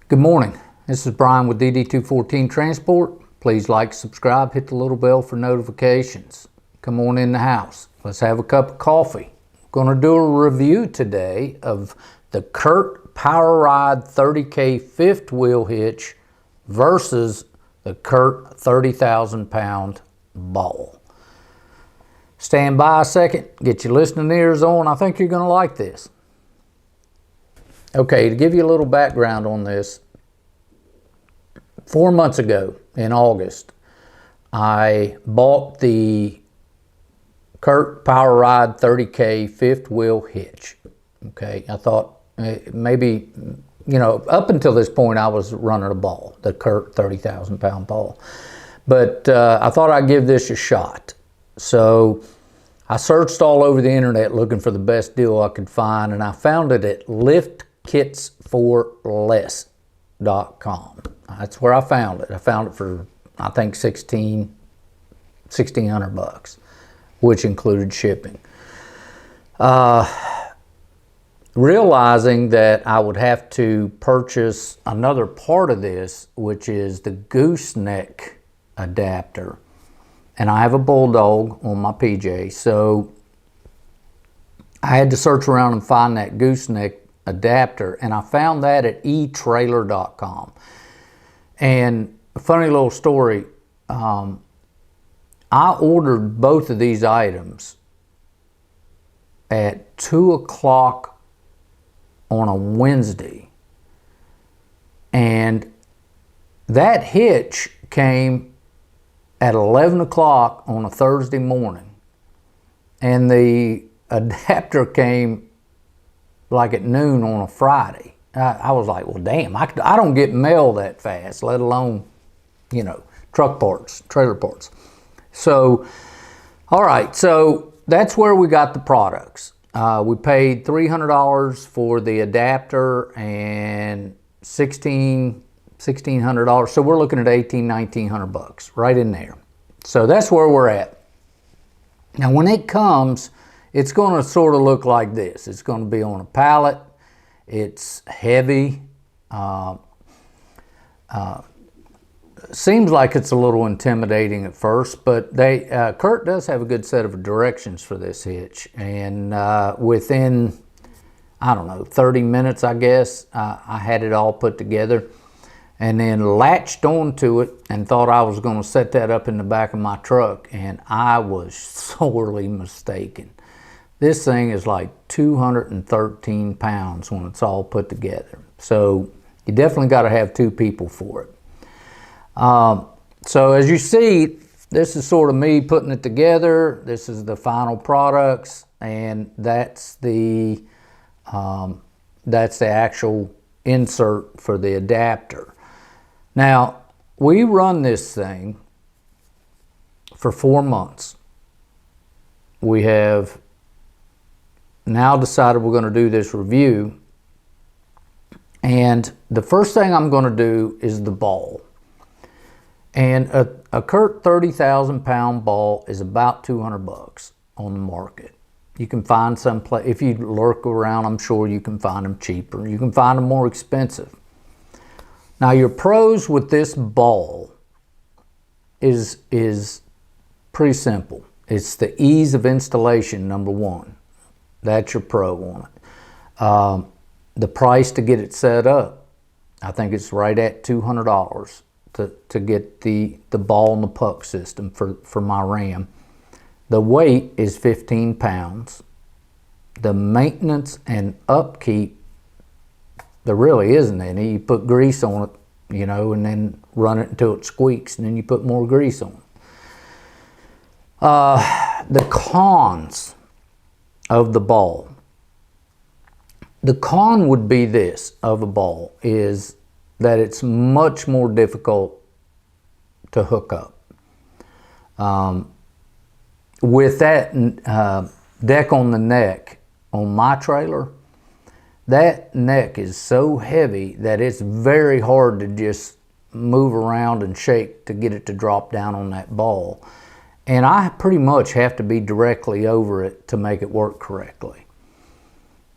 Good morning. This is Bryan with DD214 Transport. Please like, subscribe, hit the little bell for notifications. Come on in the house. Let's have a cup of coffee. We're going to do a review today of the Curt Power Ride 30K fifth wheel hitch versus the Curt 30,000 pound ball. Stand by a second, get your listening ears on. I think you're going to like this. Okay, to give you a little background on this, 4 months ago in August, I bought the Curt Power Ride 30K fifth wheel hitch. Okay, I thought maybe, up until this point I was running a ball, the Curt 30,000 pound ball. But I thought I'd give this a shot. So I searched all over the internet looking for the best deal I could find, and I found it at liftkitsforless.com. That's where I found it. I found it for, I think, $1,600 bucks, which included shipping. Realizing that I would have to purchase another part of this, which is the gooseneck adapter. And I have a bulldog on my PJ, so I had to search around and find that gooseneck adapter, and I found that at eTrailer.com. And a funny little story, I ordered both of these items at 2 o'clock on a Wednesday, and that hitch came at 11 o'clock on a Thursday morning, and the adapter came like at noon on a Friday. I was like, well, damn, I don't get mail that fast, let alone, truck parts, trailer parts. So, all right, so that's where we got the products. We paid $300 for the adapter and $1,600. So we're looking at $1,900 bucks right in there. So that's where we're at. Now, when it comes, it's going to sort of look like this. It's going to be on a pallet. It's heavy. Seems like it's a little intimidating at first, but Curt does have a good set of directions for this hitch. And within, 30 minutes, I guess, I had it all put together, and then latched onto it and thought I was going to set that up in the back of my truck, and I was sorely mistaken. This thing is like 213 pounds when it's all put together. So you definitely got to have two people for it. So as you see, this is sort of me putting it together. This is the final products, and that's the actual insert for the adapter. Now, we run this thing for 4 months. We have now decided we're going to do this review, and the first thing I'm going to do is the ball. And a Curt 30,000 pound ball is about 200 bucks on the market. You can find some place, if you lurk around, I'm sure you can find them cheaper. You can find them more expensive. Now, your pros with this ball is pretty simple. It's the ease of installation, number one. That's your pro on it. The price to get it set up, I think it's right at $200 to get the ball and the puck system for my Ram. The weight is 15 pounds. The maintenance and upkeep, there really isn't any. You put grease on it, and then run it until it squeaks, and then you put more grease on it. The cons of the ball. The con would be this of a ball is that it's much more difficult to hook up. With that deck on the neck on my trailer, that neck is so heavy that it's very hard to just move around and shake to get it to drop down on that ball. And I pretty much have to be directly over it to make it work correctly.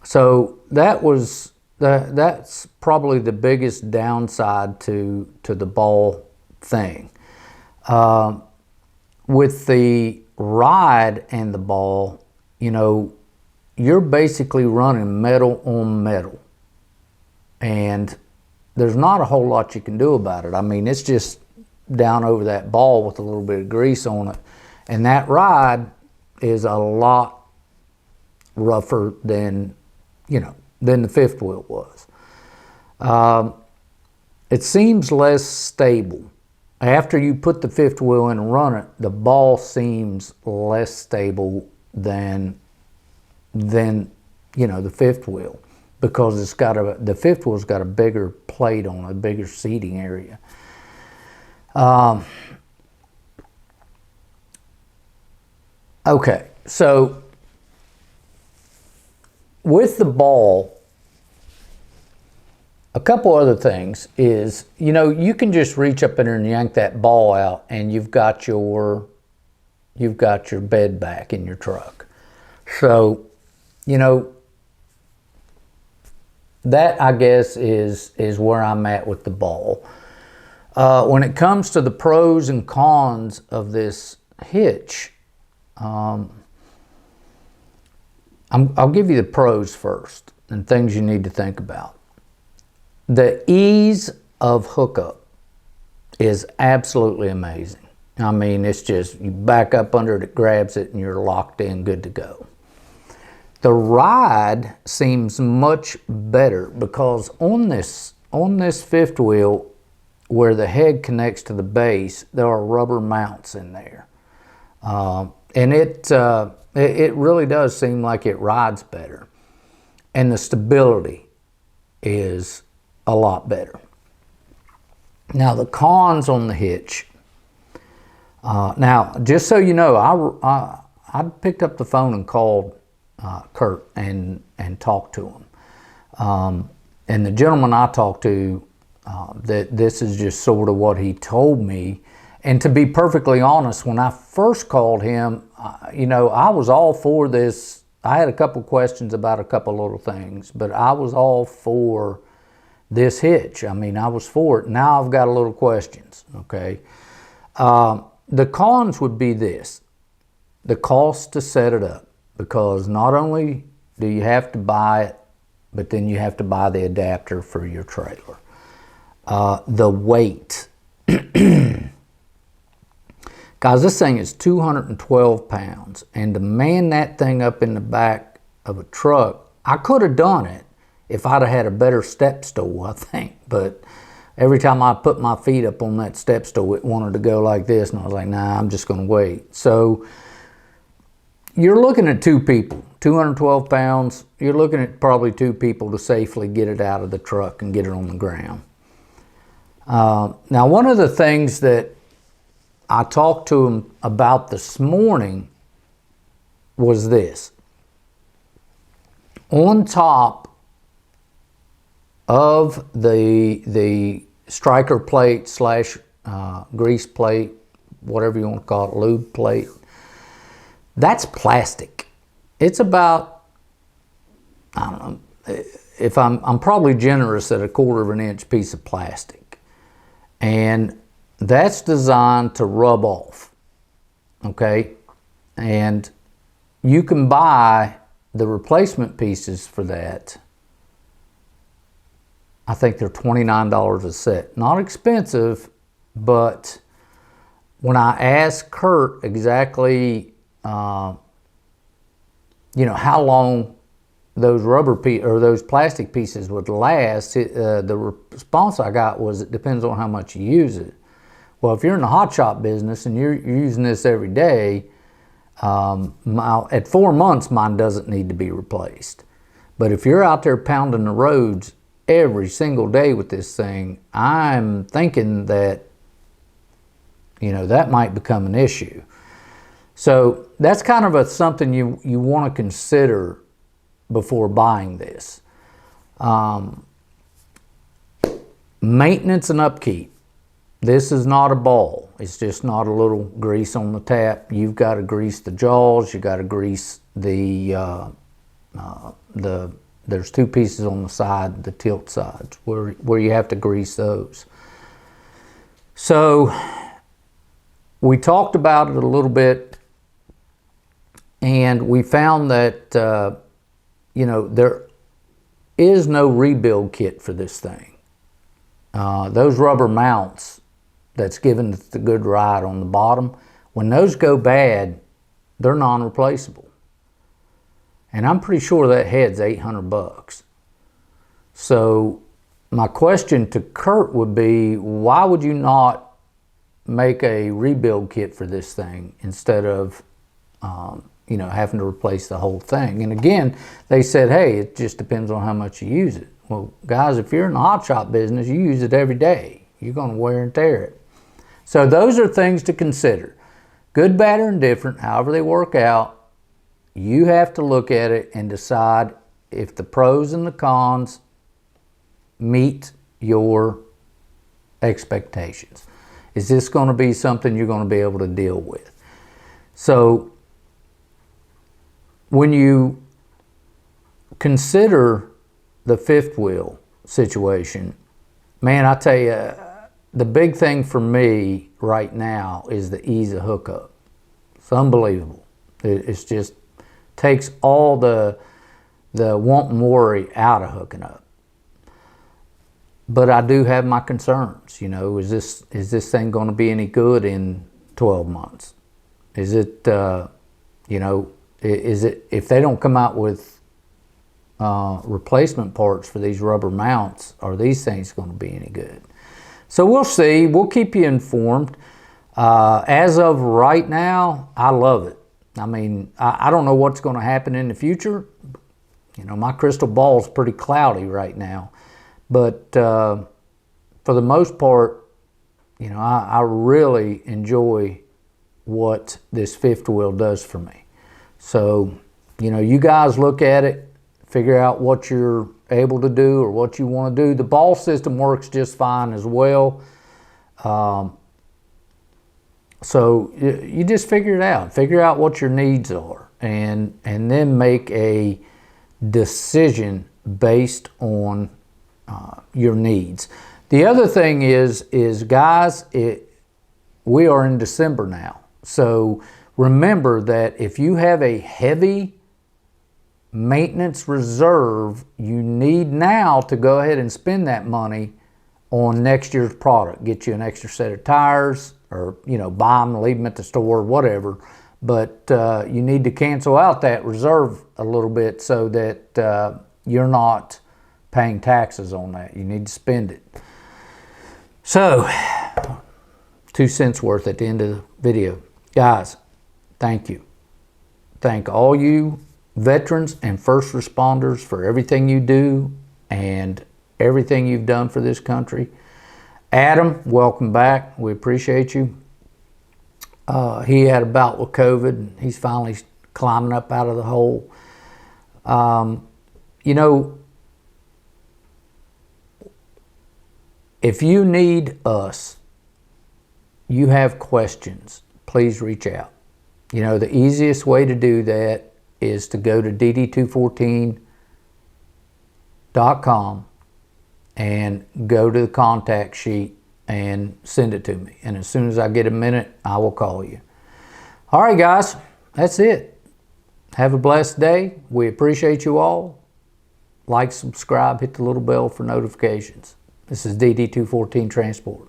So that was that's probably the biggest downside to the ball thing. With the ride and the ball, you know, you're basically running metal on metal, and there's not a whole lot you can do about it. I mean, it's just down over that ball with a little bit of grease on it, and that ride is a lot rougher than, you know, than the fifth wheel was. It seems less stable. After you put the fifth wheel in and run it, the ball seems less stable than you know, the fifth wheel, because it's got the fifth wheel's got a bigger plate on it, a bigger seating area. Okay, so with the ball, a couple other things is, you know, you can just reach up in there and yank that ball out, and you've got your bed back in your truck. So, you know, that, I guess, is where I'm at with the ball. When it comes to the pros and cons of this hitch, I'll give you the pros first and things you need to think about. The ease of hookup is absolutely amazing. I mean, it's just, you back up under it, it grabs it, and you're locked in, good to go. The ride seems much better because on this fifth wheel, where the head connects to the base, there are rubber mounts in there. And it really does seem like it rides better. And the stability is a lot better. Now, the cons on the hitch. Now, just so you know, I picked up the phone and called Kurt and talked to him. And the gentleman I talked to, that this is just sort of what he told me. And to be perfectly honest, when I first called him, you know, I was all for this. I had a couple questions about a couple little things, but I was all for this hitch. I mean, I was for it. Now I've got a little questions, okay? The cons would be this: the cost to set it up, because not only do you have to buy it, but then you have to buy the adapter for your trailer. The weight. Guys, this thing is 212 pounds, and to man that thing up in the back of a truck, I could have done it if I'd have had a better step stool, I think. But every time I put my feet up on that step stool, it wanted to go like this, and I was like, nah, I'm just going to wait. So you're looking at two people, 212 pounds. You're looking at probably two people to safely get it out of the truck and get it on the ground. Now, one of the things that I talked to him about this morning was this. On top of the striker plate slash grease plate, whatever you want to call it, lube plate, that's plastic. It's about, I don't know, if I'm probably generous at 1/4 of an inch piece of plastic. And that's designed to rub off, okay? And you can buy the replacement pieces for that. I think they're $29 a set. Not expensive, but when I asked Kurt exactly, you know, how long those those plastic pieces would last, the response I got was, it depends on how much you use it. Well, if you're in the Hotshot business and you're using this every day, at 4 months, mine doesn't need to be replaced. But if you're out there pounding the roads every single day with this thing, I'm thinking that, you know, that might become an issue. So that's kind of something you want to consider before buying this. Maintenance and upkeep. This is not a ball. It's just not a little grease on the tap. You've got to grease the jaws. You got to grease the There's two pieces on the side, the tilt sides, where you have to grease those. So we talked about it a little bit, and we found that, you know, there is no rebuild kit for this thing. Those rubber mounts that's given the good ride on the bottom, when those go bad, they're non-replaceable. And I'm pretty sure that head's $800. So my question to Kurt would be, why would you not make a rebuild kit for this thing instead of, you know, having to replace the whole thing? And again, they said, hey, it just depends on how much you use it. Well, guys, if you're in the hot shot business, you use it every day. You're going to wear and tear it. So those are things to consider. Good, bad, or indifferent, however they work out, you have to look at it and decide if the pros and the cons meet your expectations. Is this going to be something you're going to be able to deal with? So when you consider the fifth wheel situation, man, I tell you, the big thing for me right now is the ease of hookup. It's unbelievable. It's just takes all the want and worry out of hooking up. But I do have my concerns. You know, is this thing going to be any good in 12 months? Is it, you know, is it, if they don't come out with replacement parts for these rubber mounts, are these things going to be any good? So we'll see. We'll keep you informed. As of right now, I love it. I mean, I don't know what's going to happen in the future. You know, my crystal ball is pretty cloudy right now. But for the most part, you know, I really enjoy what this fifth wheel does for me. So, you know, you guys look at it, figure out what you're able to do or what you want to do. The ball system works just fine as well. So you just figure it out. Figure out what your needs are, and then make a decision based on your needs. The other thing is guys, we are in December now. So remember that if you have a heavy maintenance reserve, you need now to go ahead and spend that money on next year's product. Get you an extra set of tires, or, you know, buy them, leave them at the store, whatever. But you need to cancel out that reserve a little bit so that you're not paying taxes on that. You need to spend it. So, 2 cents worth at the end of the video. Guys, thank you. Thank all you veterans and first responders for everything you do and everything you've done for this country. Adam, welcome back. We appreciate you. He had a bout with COVID, and he's finally climbing up out of the hole. You know, if you need us, you have questions, please reach out. You know, the easiest way to do that is to go to DD214.com and go to the contact sheet and send it to me. And as soon as I get a minute, I will call you. All right, guys, that's it. Have a blessed day. We appreciate you all. Like, subscribe, hit the little bell for notifications. This is DD214 Transport.